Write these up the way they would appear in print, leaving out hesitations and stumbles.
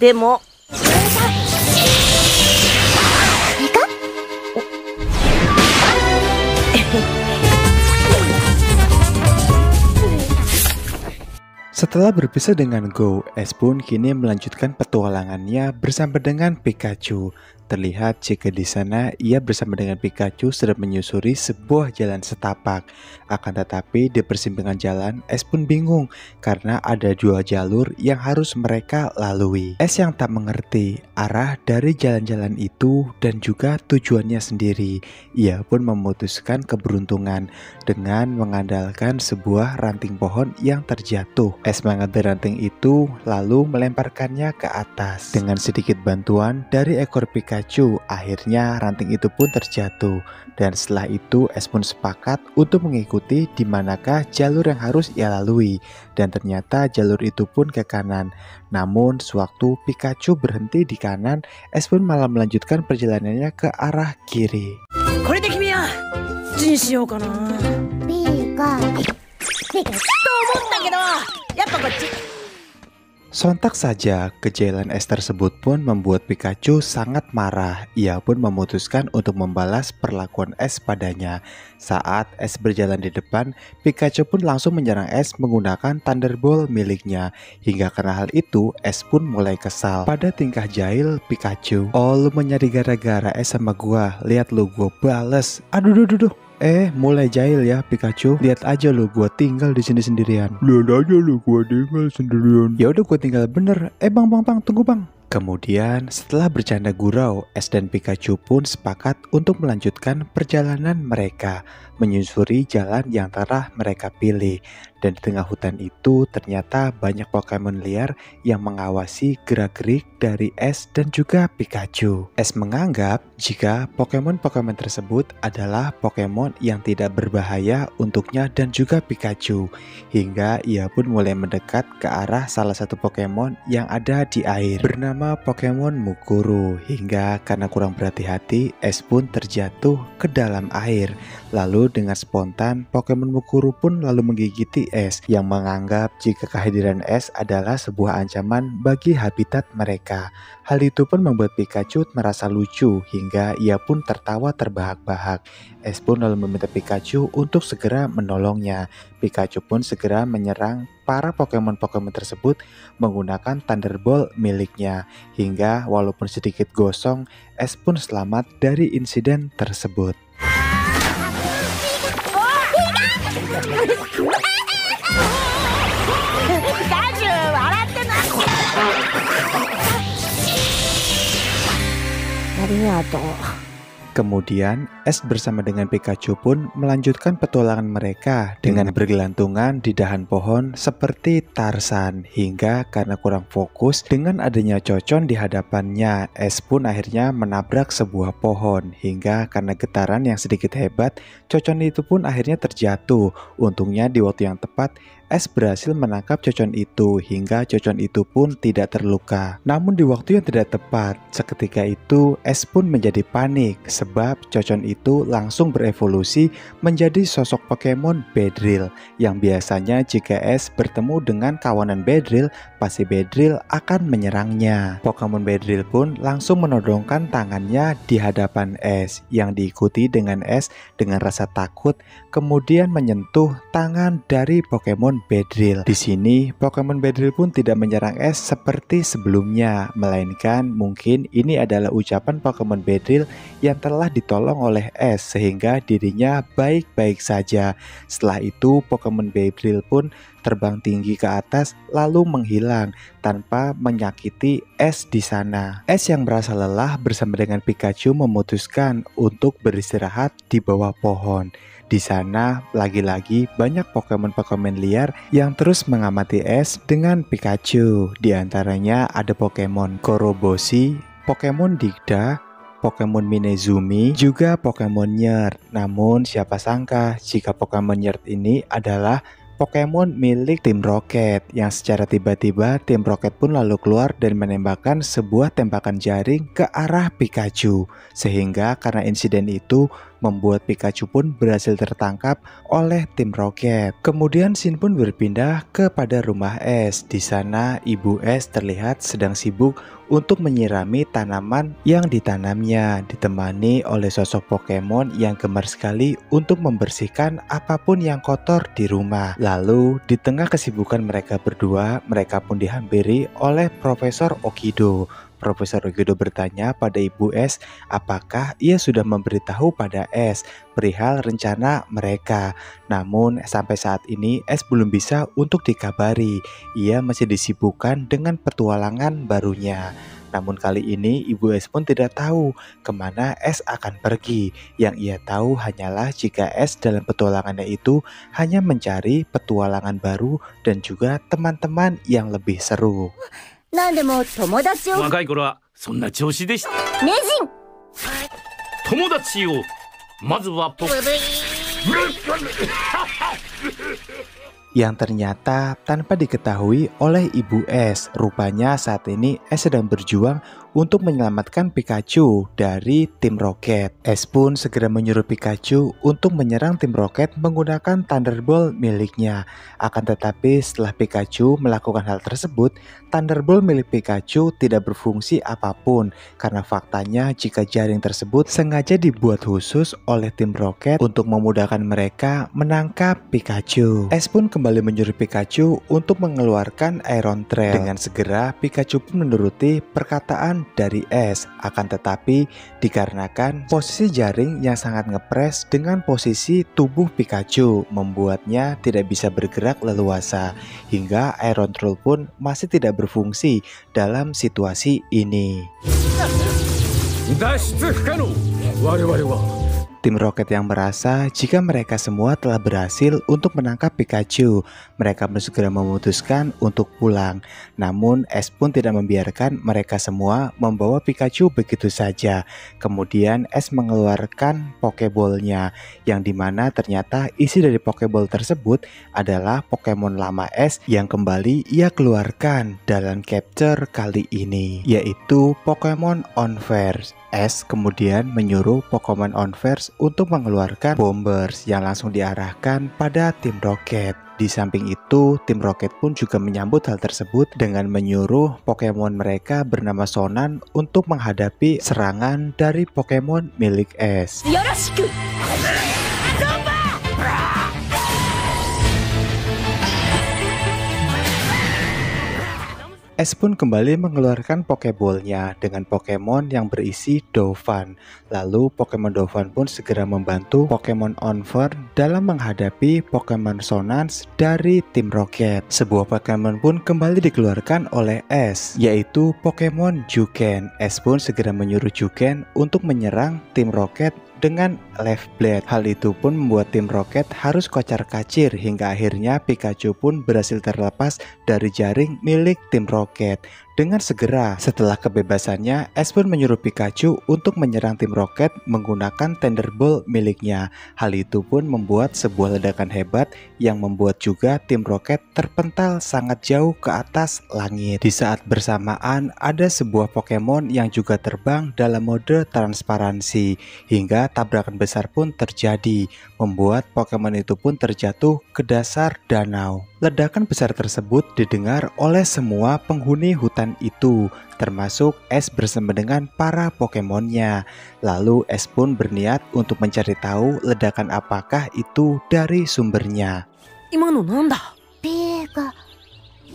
でもSetelah berpisah dengan Go, Ash pun kini melanjutkan petualangannya bersama dengan Pikachu. Terlihat jika di sana ia bersama dengan Pikachu sedang menyusuri sebuah jalan setapak. Akan tetapi di persimpangan jalan, Ash pun bingung karena ada dua jalur yang harus mereka lalui. Ash yang tak mengerti arah dari jalan-jalan itu dan juga tujuannya sendiri. Ia pun memutuskan keberuntungan dengan mengandalkan sebuah ranting pohon yang terjatuh. Ash mengambil ranting itu lalu melemparkannya ke atas. Dengan sedikit bantuan dari ekor Pikachu, akhirnya ranting itu pun terjatuh. Dan setelah itu Ash pun sepakat untuk mengikuti di manakah jalur yang harus ia lalui. Dan ternyata jalur itu pun ke kanan. Namun sewaktu Pikachu berhenti di kanan, Ash pun malah melanjutkan perjalanannya ke arah kiri. Sontak saja, kejailan Ash tersebut pun membuat Pikachu sangat marah. Ia pun memutuskan untuk membalas perlakuan Ash padanya. Saat Ash berjalan di depan, Pikachu pun langsung menyerang Ash menggunakan Thunderbolt miliknya. Hingga karena hal itu, Ash pun mulai kesal pada tingkah jahil Pikachu. "Oh, lu menyari gara-gara Ash sama gua. Lihat lu, gua bales. Aduh, duh. Mulai jahil ya Pikachu. Lihat aja lu, gua tinggal di sini sendirian. Lihat aja lu, gua tinggal sendirian. Ya udah, gua tinggal bener. Bang, tunggu bang." Kemudian setelah bercanda gurau, Ash dan Pikachu pun sepakat untuk melanjutkan perjalanan mereka menyusuri jalan yang telah mereka pilih. Dan di tengah hutan itu ternyata banyak Pokemon liar yang mengawasi gerak-gerik dari Ash dan juga Pikachu. Ash menganggap jika Pokemon-Pokemon tersebut adalah Pokemon yang tidak berbahaya untuknya dan juga Pikachu. Hingga ia pun mulai mendekat ke arah salah satu Pokemon yang ada di air bernama Pokemon Mukuru. Hingga karena kurang berhati-hati, Ash pun terjatuh ke dalam air. Lalu dengan spontan Pokemon Mukuru pun lalu menggigiti Ash yang menganggap jika kehadiran Ash adalah sebuah ancaman bagi habitat mereka. Hal itu pun membuat Pikachu merasa lucu hingga ia pun tertawa terbahak-bahak. Ash pun lalu meminta Pikachu untuk segera menolongnya. Pikachu pun segera menyerang para Pokemon-Pokemon tersebut menggunakan Thunderbolt miliknya. Hingga walaupun sedikit gosong, Ash pun selamat dari insiden tersebut. Kemudian Ash bersama dengan Pikachu pun melanjutkan petualangan mereka dengan bergelantungan di dahan pohon seperti Tarzan. Hingga karena kurang fokus dengan adanya Cocon di hadapannya, Ash pun akhirnya menabrak sebuah pohon. Hingga karena getaran yang sedikit hebat, Cocon itu pun akhirnya terjatuh. Untungnya di waktu yang tepat Ash berhasil menangkap Cocon itu hingga Cocon itu pun tidak terluka. Namun di waktu yang tidak tepat, seketika itu Ash pun menjadi panik sebab Cocon itu langsung berevolusi menjadi sosok Pokemon Beedrill yang biasanya jika Ash bertemu dengan kawanan Beedrill, pasti Beedrill akan menyerangnya. Pokemon Beedrill pun langsung menodongkan tangannya di hadapan Ash yang diikuti dengan Ash dengan rasa takut kemudian menyentuh tangan dari Pokemon Beedrill. Di sini Pokemon Beedrill pun tidak menyerang Ash seperti sebelumnya, melainkan mungkin ini adalah ucapan Pokemon Beedrill yang telah ditolong oleh Ash sehingga dirinya baik-baik saja. Setelah itu Pokemon Beedrill pun terbang tinggi ke atas lalu menghilang tanpa menyakiti Ash di sana. Ash yang merasa lelah bersama dengan Pikachu memutuskan untuk beristirahat di bawah pohon. Di sana lagi-lagi banyak Pokemon-Pokemon liar yang terus mengamati Ash dengan Pikachu. Di antaranya ada Pokemon Koroboshi, Pokemon Digda, Pokemon Minezumi, juga Pokemon Nyert. Namun siapa sangka jika Pokemon Nyert ini adalah Pokemon milik tim Rocket yang secara tiba-tiba tim Rocket pun lalu keluar dan menembakkan sebuah tembakan jaring ke arah Pikachu. Sehingga karena insiden itu membuat Pikachu pun berhasil tertangkap oleh tim Rocket. Kemudian scene pun berpindah kepada rumah Es. Di sana Ibu Es terlihat sedang sibuk untuk menyirami tanaman yang ditanamnya, ditemani oleh sosok Pokemon yang gemar sekali untuk membersihkan apapun yang kotor di rumah. Lalu di tengah kesibukan mereka berdua, mereka pun dihampiri oleh Profesor Okido. Profesor Okido bertanya pada Ibu Es apakah ia sudah memberitahu pada Es perihal rencana mereka. Namun sampai saat ini Es belum bisa untuk dikabari. Ia masih disibukkan dengan petualangan barunya. Namun kali ini Ibu Es pun tidak tahu kemana Es akan pergi. Yang ia tahu hanyalah jika Es dalam petualangannya itu hanya mencari petualangan baru dan juga teman-teman yang lebih seru. 何でも友達を若い頃はそんな調子でした。名人友達をまずはyang ternyata tanpa diketahui oleh Ibu Es, rupanya saat ini Es sedang berjuang untuk menyelamatkan Pikachu dari tim Rocket. Es pun segera menyuruh Pikachu untuk menyerang tim Rocket menggunakan Thunderbolt miliknya. Akan tetapi setelah Pikachu melakukan hal tersebut, Thunderbolt milik Pikachu tidak berfungsi apapun karena faktanya jika jaring tersebut sengaja dibuat khusus oleh tim Rocket untuk memudahkan mereka menangkap Pikachu. Es pun kembali menyuruh Pikachu untuk mengeluarkan Iron Trail. Dengan segera Pikachu pun menuruti perkataan dari Es. Akan tetapi dikarenakan posisi jaring yang sangat ngepres dengan posisi tubuh Pikachu membuatnya tidak bisa bergerak leluasa, hingga Iron Trail pun masih tidak berfungsi dalam situasi ini. Tim Rocket yang merasa jika mereka semua telah berhasil untuk menangkap Pikachu, mereka segera memutuskan untuk pulang. Namun Es pun tidak membiarkan mereka semua membawa Pikachu begitu saja. Kemudian Es mengeluarkan Pokeball-nya, yang dimana ternyata isi dari Pokeball tersebut adalah Pokemon lama Es yang kembali ia keluarkan dalam capture kali ini, yaitu Pokemon Onverse. Es kemudian menyuruh Pokemon Onverse untuk mengeluarkan Bombers yang langsung diarahkan pada tim Rocket. Di samping itu, tim Rocket pun juga menyambut hal tersebut dengan menyuruh Pokemon mereka bernama Sonan untuk menghadapi serangan dari Pokemon milik Es. Yoroshiku. Es pun kembali mengeluarkan Pokeball-nya dengan Pokemon yang berisi Dovan. Lalu Pokemon Dovan pun segera membantu Pokemon Onverse dalam menghadapi Pokemon Sonance dari tim Rocket. Sebuah Pokemon pun kembali dikeluarkan oleh Es, yaitu Pokemon Juken. Es pun segera menyuruh Juken untuk menyerang tim Rocket dengan Left Blade. Hal itu pun membuat tim Rocket harus kocar-kacir hingga akhirnya Pikachu pun berhasil terlepas dari jaring milik tim Rocket. Dengan segera setelah kebebasannya, Es pun menyuruh Pikachu untuk menyerang tim Rocket menggunakan Thunderbolt miliknya. Hal itu pun membuat sebuah ledakan hebat yang membuat juga tim Rocket terpental sangat jauh ke atas langit. Di saat bersamaan ada sebuah Pokemon yang juga terbang dalam mode transparansi, hingga tabrakan besar pun terjadi, membuat Pokemon itu pun terjatuh ke dasar danau. Ledakan besar tersebut didengar oleh semua penghuni hutan itu, termasuk Es bersama dengan para Pokemonnya. Lalu Es pun berniat untuk mencari tahu ledakan apakah itu dari sumbernya.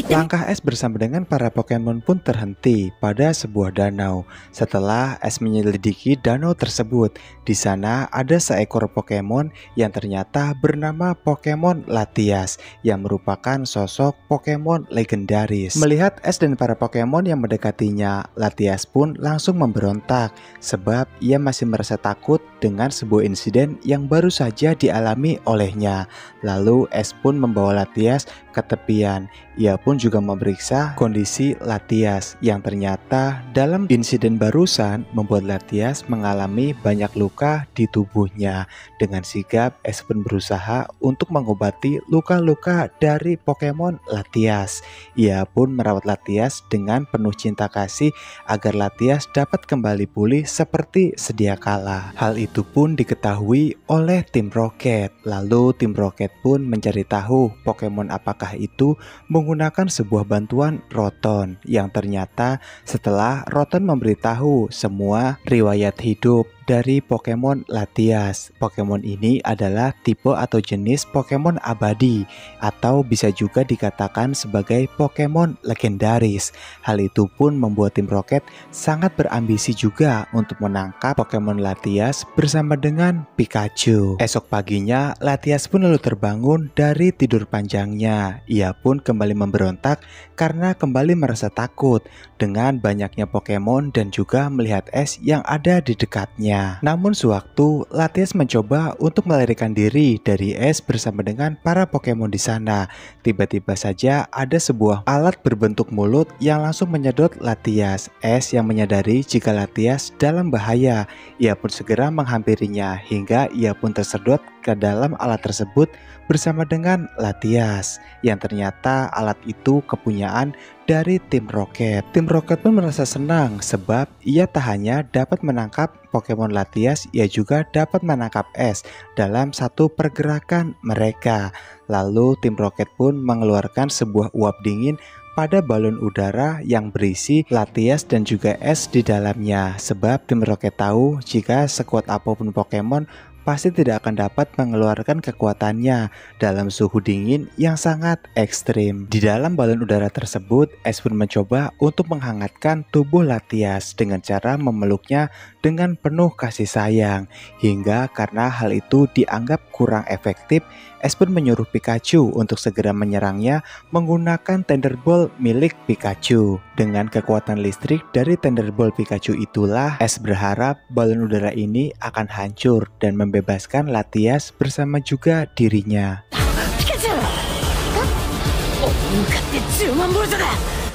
Langkah Es bersama dengan para Pokemon pun terhenti pada sebuah danau. Setelah Es menyelidiki danau tersebut, di sana ada seekor Pokemon yang ternyata bernama Pokemon Latias, yang merupakan sosok Pokemon legendaris. Melihat Es dan para Pokemon yang mendekatinya, Latias pun langsung memberontak sebab ia masih merasa takut dengan sebuah insiden yang baru saja dialami olehnya. Lalu Es pun membawa Latias ke tepian. Ia pun pun juga memeriksa kondisi Latias yang ternyata dalam insiden barusan membuat Latias mengalami banyak luka di tubuhnya. Dengan sigap, Ash pun berusaha untuk mengobati luka-luka dari Pokemon Latias. Ia pun merawat Latias dengan penuh cinta kasih agar Latias dapat kembali pulih seperti sedia kala. Hal itu pun diketahui oleh tim Rocket. Lalu tim Rocket pun mencari tahu Pokemon apakah itu menggunakan sebuah bantuan Rotom, yang ternyata setelah Rotom memberitahu semua riwayat hidup dari Pokemon Latias. Pokemon ini adalah tipe atau jenis Pokemon abadi atau bisa juga dikatakan sebagai Pokemon legendaris. Hal itu pun membuat tim Rocket sangat berambisi juga untuk menangkap Pokemon Latias bersama dengan Pikachu. Esok paginya Latias pun lalu terbangun dari tidur panjangnya. Ia pun kembali memberontak karena kembali merasa takut dengan banyaknya Pokemon dan juga melihat Ash yang ada di dekatnya. Namun sewaktu Latias mencoba untuk melarikan diri dari Ash bersama dengan para Pokemon di sana, tiba-tiba saja ada sebuah alat berbentuk mulut yang langsung menyedot Latias. Ash yang menyadari jika Latias dalam bahaya, ia pun segera menghampirinya hingga ia pun tersedot ke dalam alat tersebut bersama dengan Latias, yang ternyata alat itu kepunyaan dari tim Rocket. Tim Rocket pun merasa senang sebab ia tak hanya dapat menangkap Pokemon Latias, ia juga dapat menangkap Ash dalam satu pergerakan mereka. Lalu tim Rocket pun mengeluarkan sebuah uap dingin pada balon udara yang berisi Latias dan juga Ash di dalamnya, sebab tim Rocket tahu jika sekuat apapun Pokemon pasti tidak akan dapat mengeluarkan kekuatannya dalam suhu dingin yang sangat ekstrim. Di dalam balon udara tersebut, Ash pun mencoba untuk menghangatkan tubuh Latias dengan cara memeluknya dengan penuh kasih sayang. Hingga karena hal itu dianggap kurang efektif, Ash pun menyuruh Pikachu untuk segera menyerangnya menggunakan Thunderbolt milik Pikachu. Dengan kekuatan listrik dari Thunderbolt Pikachu itulah Ash berharap balon udara ini akan hancur dan membebaskan Latias bersama juga dirinya.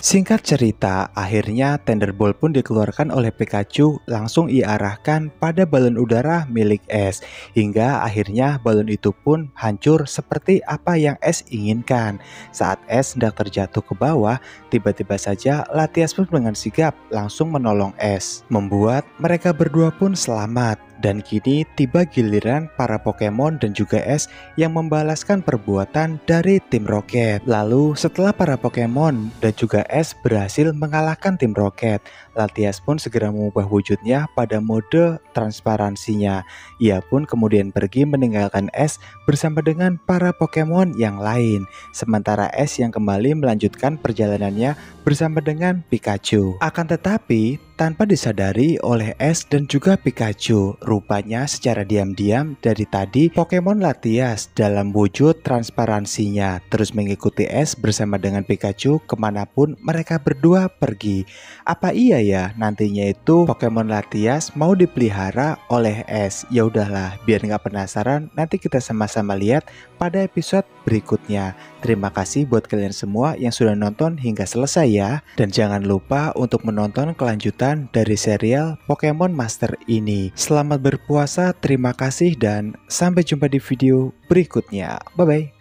Singkat cerita, akhirnya Thunderbolt pun dikeluarkan oleh Pikachu, langsung diarahkan pada balon udara milik Ash, hingga akhirnya balon itu pun hancur seperti apa yang Ash inginkan. Saat Ash hendak terjatuh ke bawah, tiba-tiba saja Latias pun dengan sigap langsung menolong Ash, membuat mereka berdua pun selamat. Dan kini tiba giliran para Pokemon dan juga Ash yang membalaskan perbuatan dari tim Rocket. Lalu setelah para Pokemon dan juga Ash berhasil mengalahkan tim Rocket, Latias pun segera mengubah wujudnya pada mode transparansinya. Ia pun kemudian pergi meninggalkan Ash bersama dengan para Pokemon yang lain. Sementara Ash yang kembali melanjutkan perjalanannya bersama dengan Pikachu. Akan tetapi tanpa disadari oleh Ash dan juga Pikachu, rupanya secara diam-diam dari tadi Pokemon Latias dalam wujud transparansinya terus mengikuti Ash bersama dengan Pikachu kemanapun mereka berdua pergi. Apa iya ya nantinya itu Pokemon Latias mau dipelihara oleh Ash? Ya udahlah, biar nggak penasaran, nanti kita sama-sama lihat pada episode berikutnya. Terima kasih buat kalian semua yang sudah nonton hingga selesai ya. Dan jangan lupa untuk menonton kelanjutan dari serial Pokemon Master ini. Selamat berpuasa, terima kasih dan sampai jumpa di video berikutnya. Bye bye.